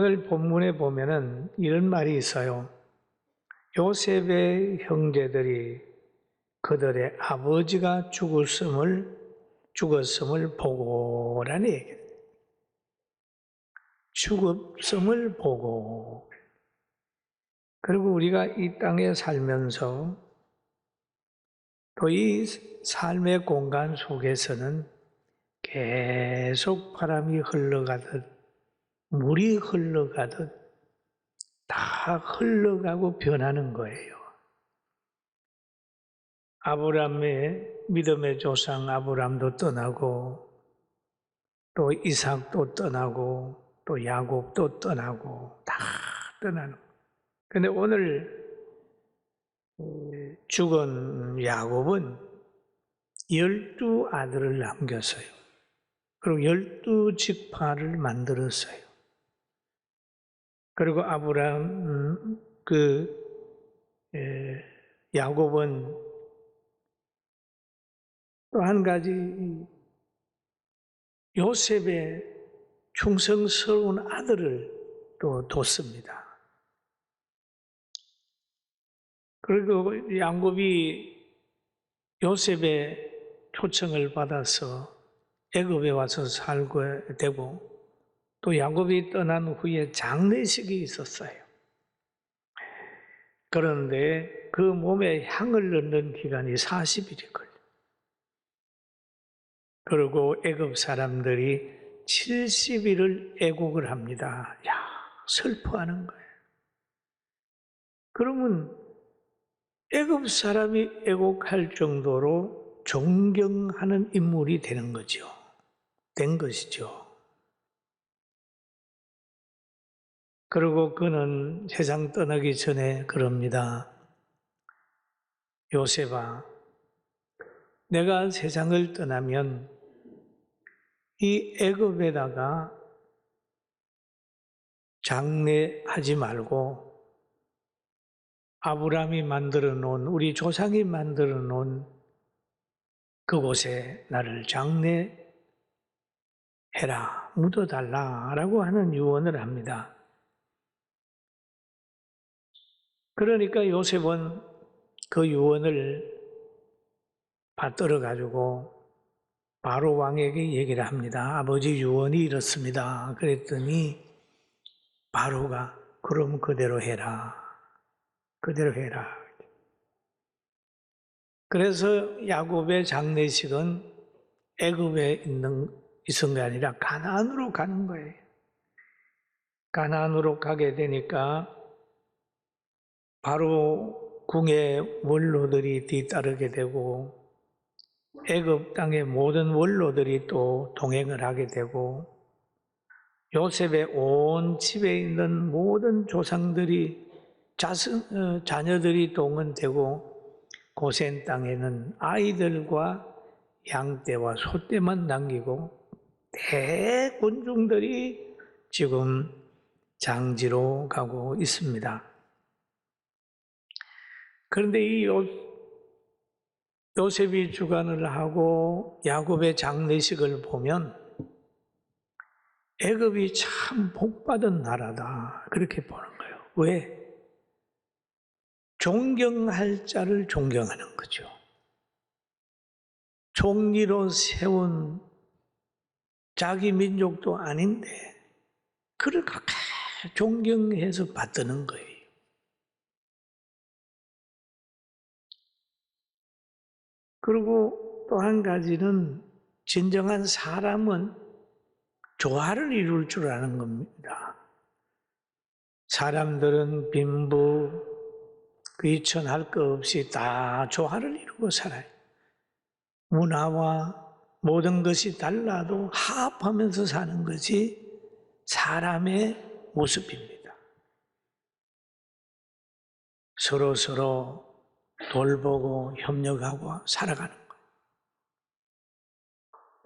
오늘 본문에 보면은 이런 말이 있어요. 요셉의 형제들이 그들의 아버지가 죽었음을 보고라는 얘기예요. 죽었음을 보고. 그리고 우리가 이 땅에 살면서 또 이 삶의 공간 속에서는 계속 바람이 흘러가듯 물이 흘러가듯 다 흘러가고 변하는 거예요. 아브라함의 믿음의 조상 아브라함도 떠나고 또 이삭도 떠나고 또 야곱도 떠나고 다 떠나는 거예요. 근데 오늘 죽은 야곱은 12 아들을 남겼어요. 그리고 12지파를 만들었어요. 그리고 아브라함, 야곱은 또 한 가지 요셉의 충성스러운 아들을 또 뒀습니다. 그리고 야곱이 요셉의 초청을 받아서 애굽에 와서 살게 되고 또 야곱이 떠난 후에 장례식이 있었어요. 그런데 그 몸에 향을 넣는 기간이 40일이 걸려요. 그리고 애굽 사람들이 70일을 애국을 합니다. 야, 슬퍼하는 거예요. 그러면 애굽 사람이 애국할 정도로 존경하는 인물이 되는 거죠. 된 것이죠. 그리고 그는 세상 떠나기 전에 그럽니다. 요셉아, 내가 세상을 떠나면 이 애굽에다가 장례하지 말고 아브라함이 만들어 놓은, 우리 조상이 만들어 놓은 그곳에 나를 장례해라, 묻어달라라고 하는 유언을 합니다. 그러니까 요셉은 그 유언을 받들어 가지고 바로 왕에게 얘기를 합니다. 아버지 유언이 이렇습니다. 그랬더니 바로가 그럼 그대로 해라. 그대로 해라. 그래서 야곱의 장례식은 애굽에 있은 게 아니라 가나안으로 가는 거예요. 가나안으로 가게 되니까 바로 궁의 원로들이 뒤따르게 되고 애굽 땅의 모든 원로들이 또 동행을 하게 되고 요셉의 온 집에 있는 모든 조상들이 자녀들이 동원되고 고센 땅에는 아이들과 양떼와 소떼만 남기고 대군중들이 지금 장지로 가고 있습니다. 그런데 이 요셉이 주관을 하고 야곱의 장례식을 보면 애굽이 참 복받은 나라다 그렇게 보는 거예요. 왜? 존경할 자를 존경하는 거죠. 종리로 세운 자기 민족도 아닌데 그를 그렇게 존경해서 받드는 거예요. 그리고 또 한 가지는 진정한 사람은 조화를 이룰 줄 아는 겁니다. 사람들은 빈부, 귀천할 것 없이 다 조화를 이루고 살아요. 문화와 모든 것이 달라도 화합하면서 사는 것이 사람의 모습입니다. 서로 돌보고 협력하고 살아가는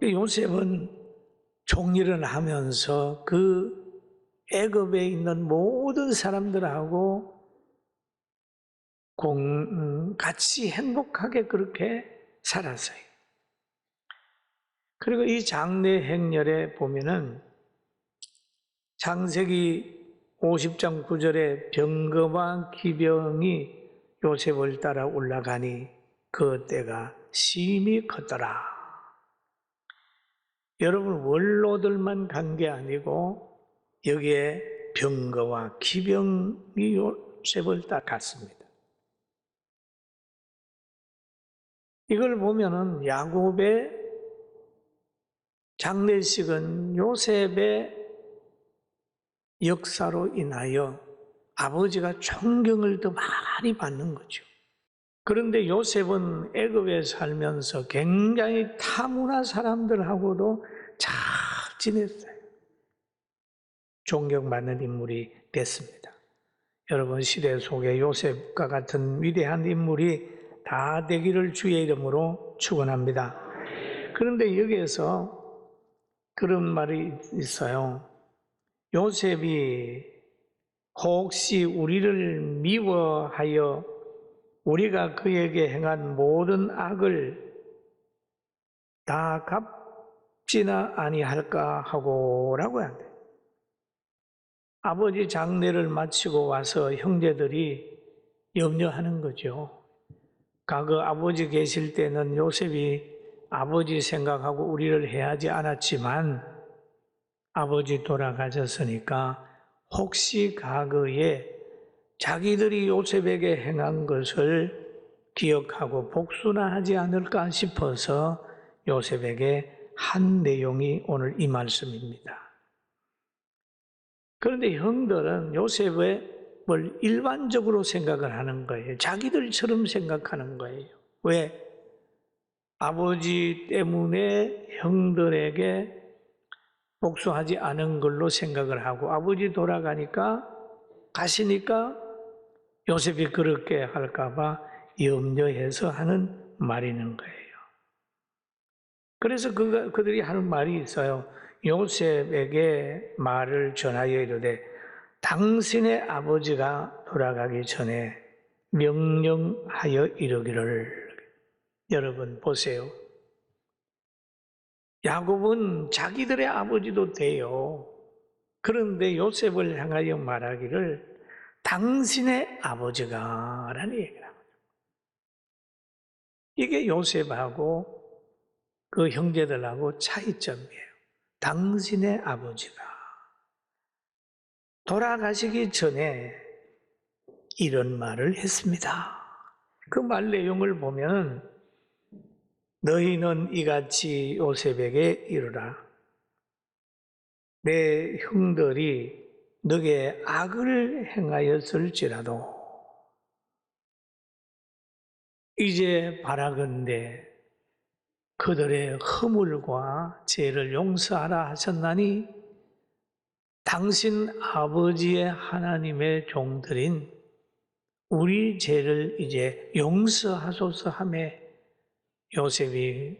거예요. 요셉은 총리를 하면서 그 애굽에 있는 모든 사람들하고 같이 행복하게 그렇게 살았어요. 그리고 이 장례 행렬에 보면은 창세기 50장 9절에 병거와 기병이 요셉을 따라 올라가니 그 때가 심히 컸더라. 여러분, 원로들만 간 게 아니고 여기에 병거와 기병이 요셉을 따랐습니다. 이걸 보면은 야곱의 장례식은 요셉의 역사로 인하여 아버지가 존경을 더 많이 받는 거죠. 그런데 요셉은 애굽에 살면서 굉장히 타문화 사람들하고도 잘 지냈어요. 존경받는 인물이 됐습니다. 여러분, 시대 속에 요셉과 같은 위대한 인물이 다 되기를 주의 이름으로 축원합니다. 그런데 여기에서 그런 말이 있어요. 요셉이 혹시 우리를 미워하여 우리가 그에게 행한 모든 악을 다 갚지나 아니할까 하고라고 한대. 아버지 장례를 마치고 와서 형제들이 염려하는 거죠. 과거 아버지 계실 때는 요셉이 아버지 생각하고 우리를 해하지 않았지만 아버지 돌아가셨으니까 혹시 과거에 자기들이 요셉에게 행한 것을 기억하고 복수나 하지 않을까 싶어서 요셉에게 한 내용이 오늘 이 말씀입니다. 그런데 형들은 요셉을 일반적으로 생각을 하는 거예요. 자기들처럼 생각하는 거예요. 왜? 아버지 때문에 형들에게 복수하지 않은 걸로 생각을 하고 아버지 돌아가니까 가시니까 요셉이 그렇게 할까 봐 염려해서 하는 말이는 거예요. 그래서 그들이 하는 말이 있어요. 요셉에게 말을 전하여 이르되 당신의 아버지가 돌아가기 전에 명령하여 이르기를. 여러분 보세요. 야곱은 자기들의 아버지도 돼요. 그런데 요셉을 향하여 말하기를 당신의 아버지가 라는 얘기를 합니다. 이게 요셉하고 그 형제들하고 차이점이에요. 당신의 아버지가 돌아가시기 전에 이런 말을 했습니다. 그 말 내용을 보면 너희는 이같이 요셉에게 이르라. 내 형들이 너에게 악을 행하였을지라도 이제 바라건대 그들의 허물과 죄를 용서하라 하셨나니 당신 아버지의 하나님의 종들인 우리 죄를 이제 용서하소서 하며 요셉이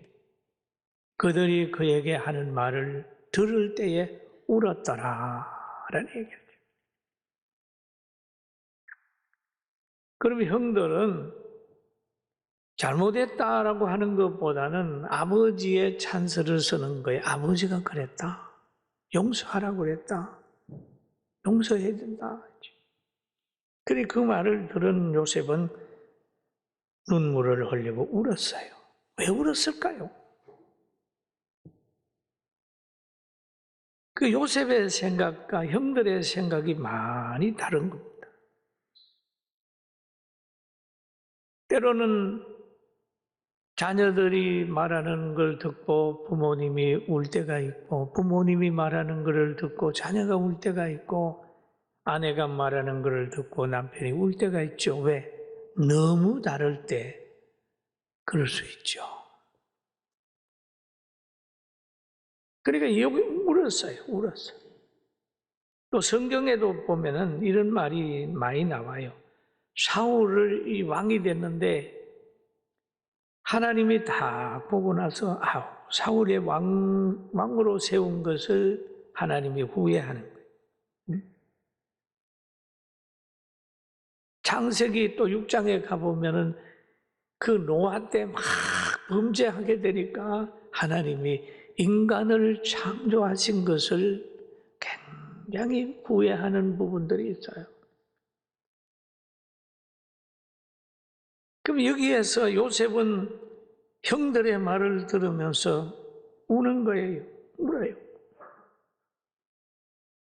그들이 그에게 하는 말을 들을 때에 울었더라 라는 얘기죠. 그럼 형들은 잘못했다라고 하는 것보다는 아버지의 찬스를 쓰는 거예요. 아버지가 그랬다. 용서하라고 그랬다. 용서해야 된다. 그래 그 말을 들은 요셉은 눈물을 흘리고 울었어요. 왜 울었을까요? 그 요셉의 생각과 형들의 생각이 많이 다른 겁니다. 때로는 자녀들이 말하는 걸 듣고 부모님이 울 때가 있고 부모님이 말하는 것을 듣고 자녀가 울 때가 있고 아내가 말하는 것을 듣고 남편이 울 때가 있죠. 왜? 너무 다를 때 그럴 수 있죠. 그러니까 여기 울었어요. 또 성경에도 보면은 이런 말이 많이 나와요. 사울을 이 왕이 됐는데 하나님이 다 보고 나서 사울의 왕으로 세운 것을 하나님이 후회하는 거예요. 창세기 또 6장에 가보면은 그 노아 때 막 범죄하게 되니까 하나님이 인간을 창조하신 것을 굉장히 후회하는 부분들이 있어요. 그럼 여기에서 요셉은 형들의 말을 들으면서 우는 거예요. 울어요.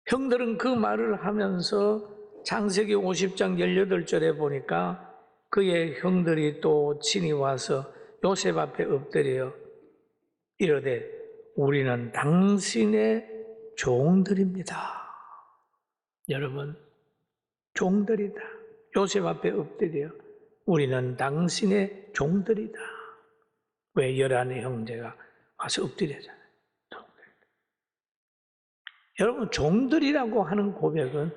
형들은 그 말을 하면서 창세기 50장 18절에 보니까 그의 형들이 또 친히 와서 요셉 앞에 엎드려 이르되 우리는 당신의 종들입니다. 여러분, 종들이다. 요셉 앞에 엎드려 우리는 당신의 종들이다. 왜 11 형제가 와서 엎드려잖아요. 여러분, 종들이라고 하는 고백은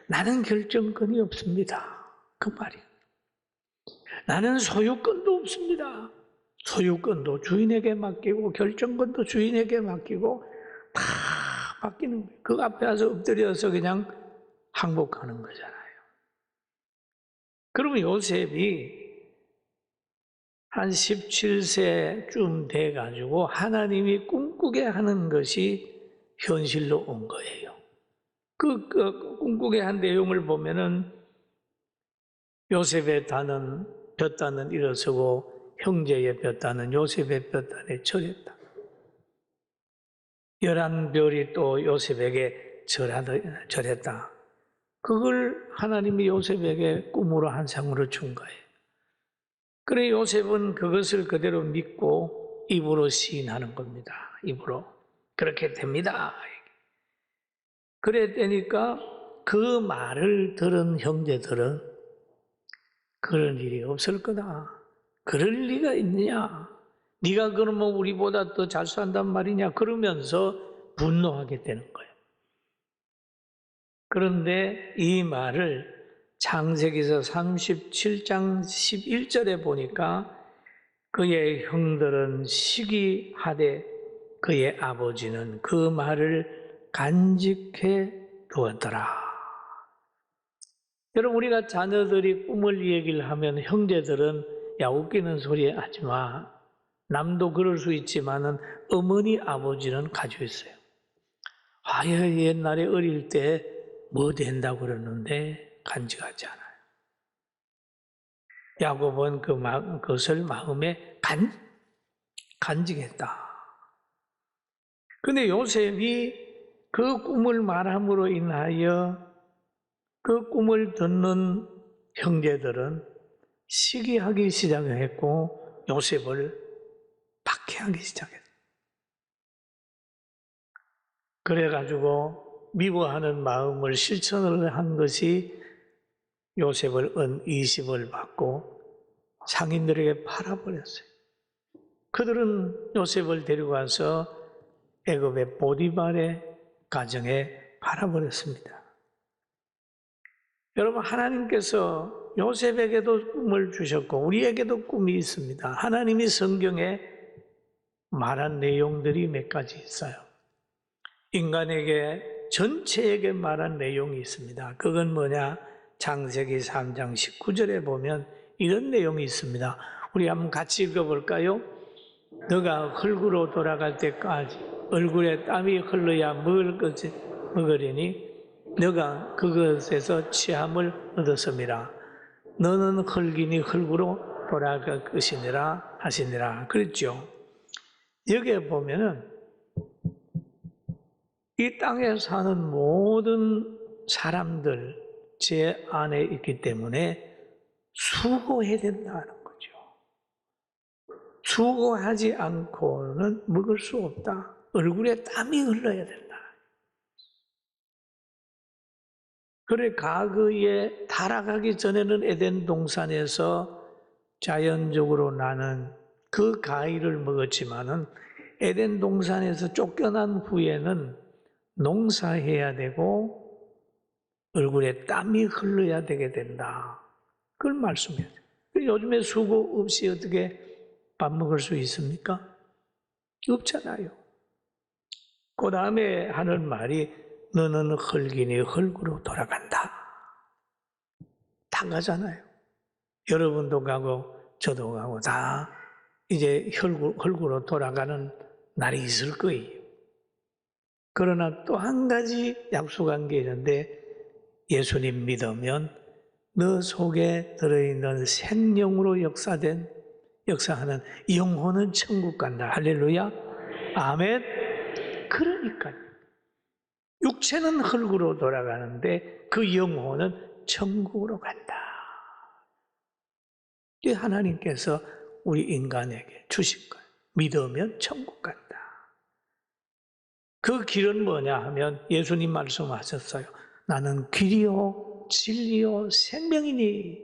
나는 결정권이 없습니다. 그 말이에요. 나는 소유권도 없습니다. 소유권도 주인에게 맡기고 결정권도 주인에게 맡기고 다 맡기는 거예요. 그 앞에 와서 엎드려서 그냥 항복하는 거잖아요. 그러면 요셉이 한 17세쯤 돼가지고 하나님이 꿈꾸게 하는 것이 현실로 온 거예요. 그 꿈꾸게 한 내용을 보면은 요셉의 볕단은 일어서고 형제의 볕단은 요셉의 볕단에 절했다. 11별이 또 요셉에게 절했다. 그걸 하나님이 요셉에게 꿈으로 한 상으로 준 거예요. 그래 요셉은 그것을 그대로 믿고 입으로 시인하는 겁니다. 입으로. 그렇게 됩니다. 그래 되니까 그 말을 들은 형제들은 그런 일이 없을 거다. 그럴 리가 있느냐. 네가 그러면 우리보다 더 잘 산단 말이냐. 그러면서 분노하게 되는 거예요. 그런데 이 말을 창세기서 37장 11절에 보니까 그의 형들은 시기하되 그의 아버지는 그 말을 간직해 두었더라. 여러분 우리가 자녀들이 꿈을 얘기를 하면 형제들은 야 웃기는 소리 하지 마. 남도 그럴 수 있지만은 어머니 아버지는 가지고 있어요. 아 옛날에 어릴 때 뭐 된다고 그러는데 간직하지 않아요. 야곱은 그것을 마음에 간직했다. 근데 요셉이 그 꿈을 말함으로 인하여 그 꿈을 듣는 형제들은 시기하기 시작했고 요셉을 박해하기 시작했다. 그래가지고 미워하는 마음을 실천을 한 것이 요셉을 은 20을 받고 상인들에게 팔아버렸어요. 그들은 요셉을 데리고 와서 애굽의 보디발의 가정에 팔아버렸습니다. 여러분 하나님께서 요셉에게도 꿈을 주셨고 우리에게도 꿈이 있습니다. 하나님이 성경에 말한 내용들이 몇 가지 있어요. 인간에게 전체에게 말한 내용이 있습니다. 그건 뭐냐? 창세기 3장 19절에 보면 이런 내용이 있습니다. 우리 한번 같이 읽어볼까요? 너가 흙으로 돌아갈 때까지 얼굴에 땀이 흘러야 먹으려니 너가 그것에서 취함을 얻었음이라. 너는 흙이니 흙으로 돌아갈 것이니라 하시니라. 그랬죠. 여기에 보면은 이 땅에 사는 모든 사람들 제 안에 있기 때문에 수고해야 된다는 거죠. 수고하지 않고는 먹을 수 없다. 얼굴에 땀이 흘러야 된다. 그래 과거에 타락하기 전에는 에덴 동산에서 자연적으로 나는 그 과일을 먹었지만은 에덴 동산에서 쫓겨난 후에는 농사해야 되고 얼굴에 땀이 흘러야 되게 된다. 그걸 말씀해요. 요즘에 수고 없이 어떻게 밥 먹을 수 있습니까? 없잖아요. 그 다음에 하는 말이 너는 흙이니 흙으로 돌아간다. 다 가잖아요. 여러분도 가고 저도 가고 다 이제 흙으로 돌아가는 날이 있을 거예요. 그러나 또 한 가지 약속한 게 있는데 예수님 믿으면 너 속에 들어있는 생명으로 역사하는 영혼은 천국 간다. 할렐루야. 아멘. 그러니까 육체는 흙으로 돌아가는데 그 영혼은 천국으로 간다. 이 하나님께서 우리 인간에게 주신 거예요. 믿으면 천국 간다. 그 길은 뭐냐 하면 예수님 말씀하셨어요. 나는 길이요 진리요 생명이니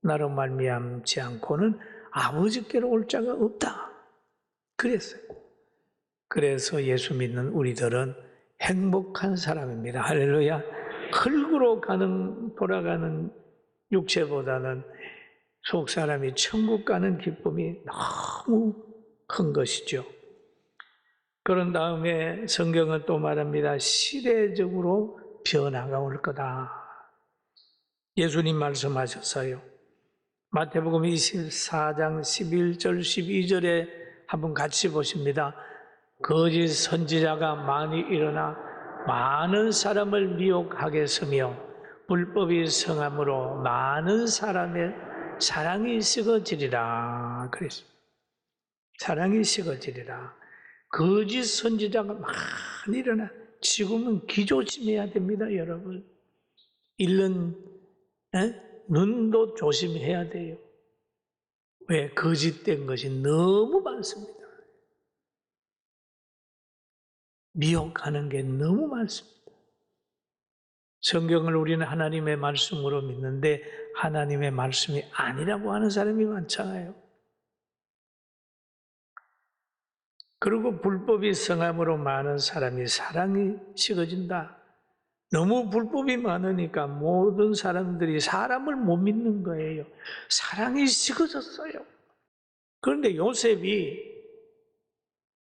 나로 말미암지 않고는 아버지께로 올 자가 없다. 그랬어요. 그래서 예수 믿는 우리들은 행복한 사람입니다. 할렐루야. 흙으로 돌아가는 육체보다는 속 사람이 천국 가는 기쁨이 너무 큰 것이죠. 그런 다음에 성경은 또 말합니다. 시대적으로 변화가 올 거다. 예수님 말씀하셨어요. 마태복음 24장 11절 12절에 한번 같이 보십니다. 거짓 선지자가 많이 일어나 많은 사람을 미혹하겠으며 불법이 성함으로 많은 사람의 사랑이 식어지리라. 그랬습니다. 사랑이 식어지리라. 거짓 선지자가 많이 일어나. 지금은 기조심해야 됩니다, 여러분. 잃는 눈도 조심해야 돼요. 왜? 거짓된 것이 너무 많습니다. 미혹하는 게 너무 많습니다. 성경을 우리는 하나님의 말씀으로 믿는데 하나님의 말씀이 아니라고 하는 사람이 많잖아요. 그리고 불법이 성함으로 많은 사람이 사랑이 식어진다. 너무 불법이 많으니까 모든 사람들이 사람을 못 믿는 거예요. 사랑이 식어졌어요. 그런데 요셉이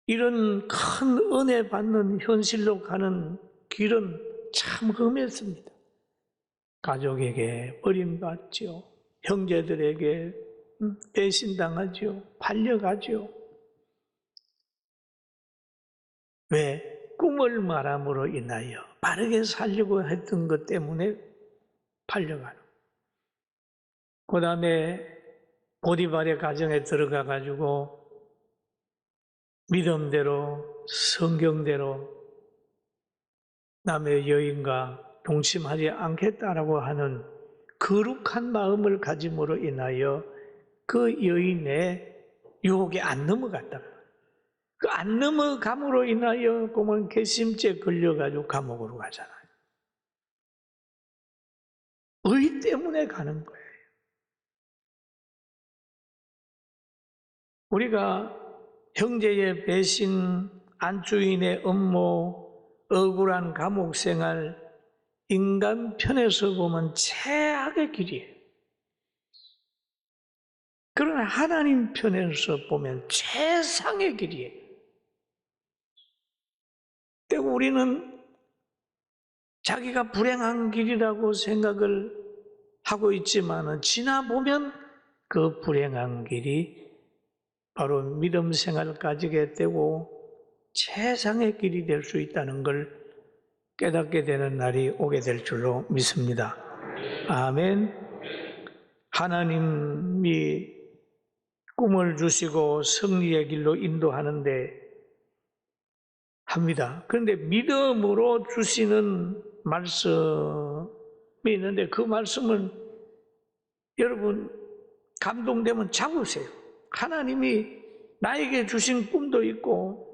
이런 큰 은혜 받는 현실로 가는 길은 참 험했습니다. 가족에게 버림받죠. 형제들에게 배신당하죠. 팔려가죠. 왜? 꿈을 말함으로 인하여 바르게 살려고 했던 것 때문에 팔려가는. 그 다음에 보디발의 가정에 들어가 가지고 믿음대로 성경대로 남의 여인과 동침하지 않겠다라고 하는 거룩한 마음을 가짐으로 인하여 그 여인의 유혹에 안 넘어갔다. 그 안 넘어감으로 인하여 그만 괘씸죄 걸려가지고 감옥으로 가잖아요. 의 때문에 가는 거예요. 우리가 형제의 배신, 안주인의 음모, 억울한 감옥 생활, 인간 편에서 보면 최악의 길이에요. 그러나 하나님 편에서 보면 최상의 길이에요. 때고 우리는 자기가 불행한 길이라고 생각을 하고 있지만 지나보면 그 불행한 길이 바로 믿음 생활을 가지게 되고 최상의 길이 될 수 있다는 걸 깨닫게 되는 날이 오게 될 줄로 믿습니다. 아멘. 하나님이 꿈을 주시고 승리의 길로 인도하는데 합니다. 그런데 믿음으로 주시는 말씀이 있는데 그 말씀은 여러분 감동되면 잡으세요. 하나님이 나에게 주신 꿈도 있고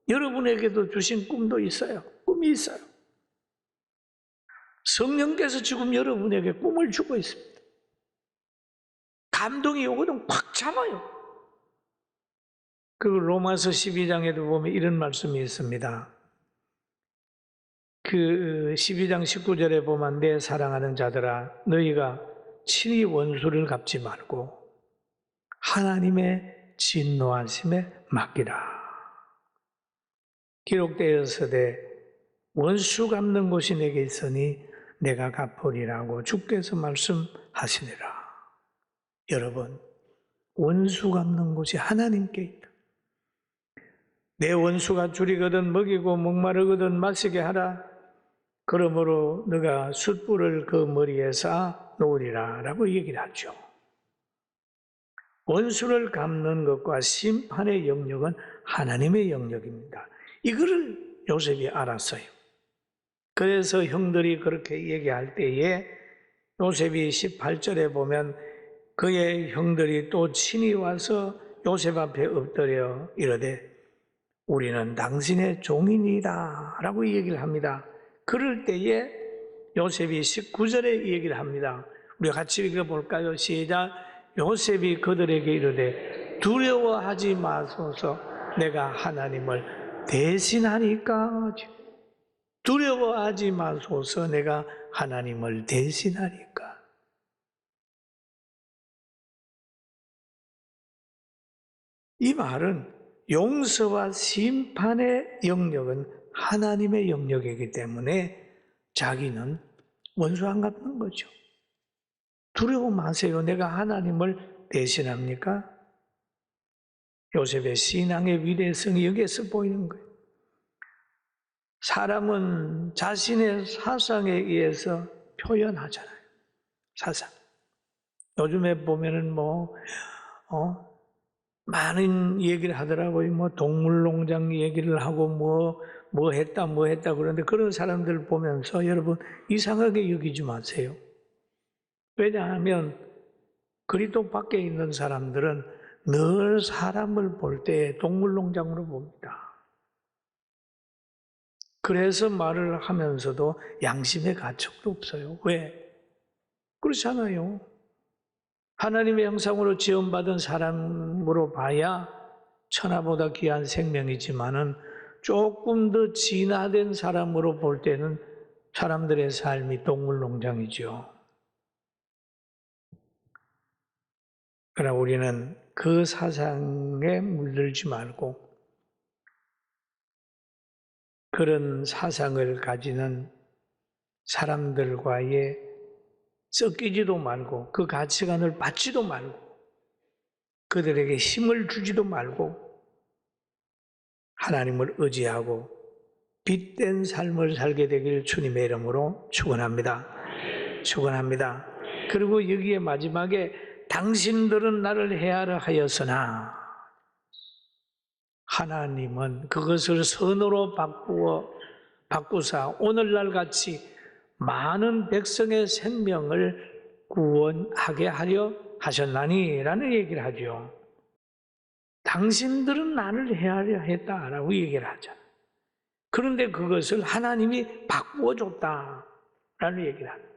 여러분에게도 주신 꿈도 있어요. 꿈이 있어요. 성령께서 지금 여러분에게 꿈을 주고 있습니다. 감동이 오거든 팍 잡아요. 그 로마서 12장에도 보면 이런 말씀이 있습니다. 그 12장 19절에 보면 내 사랑하는 자들아 너희가 친히 원수를 갚지 말고 하나님의 진노하심에 맡기라. 기록되었으되 원수 갚는 곳이 내게 있으니 내가 갚으리라고 주께서 말씀하시니라. 여러분 원수 갚는 곳이 하나님께 있다. 내 원수가 줄이거든 먹이고 목마르거든 마시게 하라. 그러므로 너가 숯불을 그 머리에 쌓아 놓으리라 라고 얘기를 하죠. 원수를 갚는 것과 심판의 영역은 하나님의 영역입니다. 이거를 요셉이 알았어요. 그래서 형들이 그렇게 얘기할 때에 요셉이 18절에 보면 그의 형들이 또 친히 와서 요셉 앞에 엎드려 이르되 우리는 당신의 종이니이다 라고 얘기를 합니다. 그럴 때에 요셉이 19절에 얘기를 합니다. 우리 같이 읽어볼까요? 시작. 요셉이 그들에게 이르되 두려워하지 마소서 내가 하나님을 대신하니까. 두려워하지 마소서 내가 하나님을 대신하니까. 이 말은 용서와 심판의 영역은 하나님의 영역이기 때문에 자기는 원수 안 갚는 거죠. 두려워 마세요. 내가 하나님을 대신합니까? 요셉의 신앙의 위대성이 여기에서 보이는 거예요. 사람은 자신의 사상에 의해서 표현하잖아요. 사상. 요즘에 보면은 많은 얘기를 하더라고요. 동물농장 얘기를 하고 뭐 했다 그러는데 그런 사람들 보면서 여러분 이상하게 여기지 마세요. 왜냐하면 그리스도 밖에 있는 사람들은 늘 사람을 볼 때 동물농장으로 봅니다. 그래서 말을 하면서도 양심의 가책도 없어요. 왜? 그렇잖아요. 하나님의 형상으로 지음받은 사람으로 봐야 천하보다 귀한 생명이지만은 조금 더 진화된 사람으로 볼 때는 사람들의 삶이 동물농장이죠. 그러나 우리는 그 사상에 물들지 말고 그런 사상을 가지는 사람들과의 섞이지도 말고 그 가치관을 받지도 말고 그들에게 힘을 주지도 말고 하나님을 의지하고 빛된 삶을 살게 되길 주님의 이름으로 축원합니다. 축원합니다. 그리고 여기에 마지막에 당신들은 나를 헤아려 하였으나 하나님은 그것을 선으로 바꾸사 오늘날 같이 많은 백성의 생명을 구원하게 하려 하셨나니 라는 얘기를 하죠. 당신들은 나를 헤아려 했다라고 얘기를 하잖아요. 그런데 그것을 하나님이 바꾸어 줬다라는 얘기를 합니다.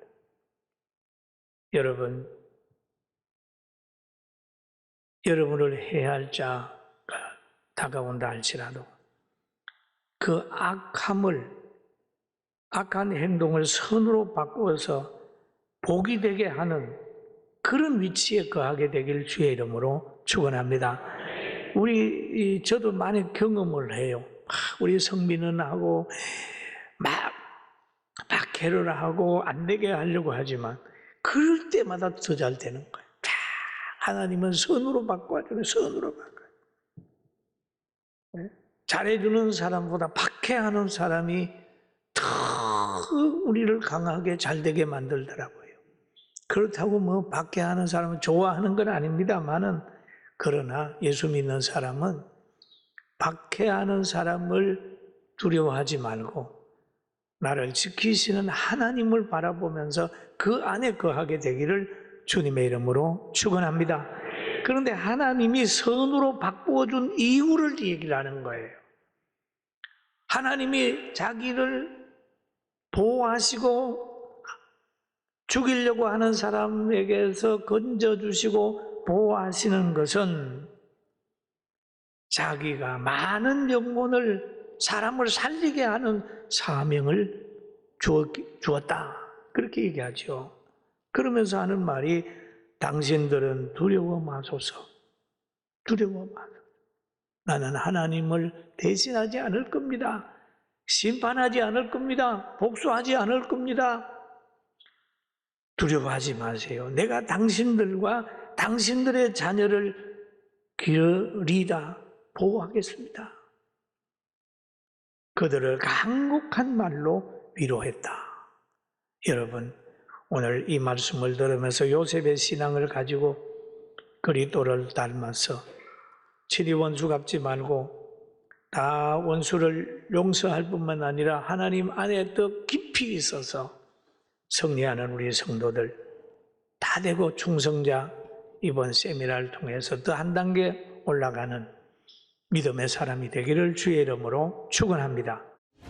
여러분을 해할 자가 다가온다 할지라도 그 악한 행동을 선으로 바꾸어서 복이 되게 하는 그런 위치에 거하게 되길 주의 이름으로 축원합니다. 저도 많이 경험을 해요. 우리 성민은 하고 막 박해를 하고 안 되게 하려고 하지만 그럴 때마다 더 잘 되는 거예요. 하나님은 선으로 바꿔주는 선으로 바꿔. 잘해주는 사람보다 박해하는 사람이 더 우리를 강하게 잘되게 만들더라고요. 그렇다고 박해하는 사람을 좋아하는 건 아닙니다만은 그러나 예수 믿는 사람은 박해하는 사람을 두려워하지 말고 나를 지키시는 하나님을 바라보면서 그 안에 거하게 되기를 주님의 이름으로 축원합니다. 그런데 하나님이 선으로 바꾸어준 이유를 얘기를 하는 거예요. 하나님이 자기를 보호하시고 죽이려고 하는 사람에게서 건져주시고 보호하시는 것은 자기가 많은 영혼을 사람을 살리게 하는 사명을 주었다. 그렇게 얘기하죠. 그러면서 하는 말이 당신들은 두려워 마소서. 두려워 마소서. 나는 하나님을 대신하지 않을 겁니다. 심판하지 않을 겁니다. 복수하지 않을 겁니다. 두려워하지 마세요. 내가 당신들과 당신들의 자녀를 기르리다 보호하겠습니다. 그들을 간곡한 말로 위로했다. 여러분, 오늘 이 말씀을 들으면서 요셉의 신앙을 가지고 그리스도를 닮아서 친히 원수 갚지 말고 다 원수를 용서할 뿐만 아니라 하나님 안에 더 깊이 있어서 승리하는 우리 성도들 다 되고 충성자 이번 세미나를 통해서 더 한 단계 올라가는 믿음의 사람이 되기를 주의 이름으로 축원합니다.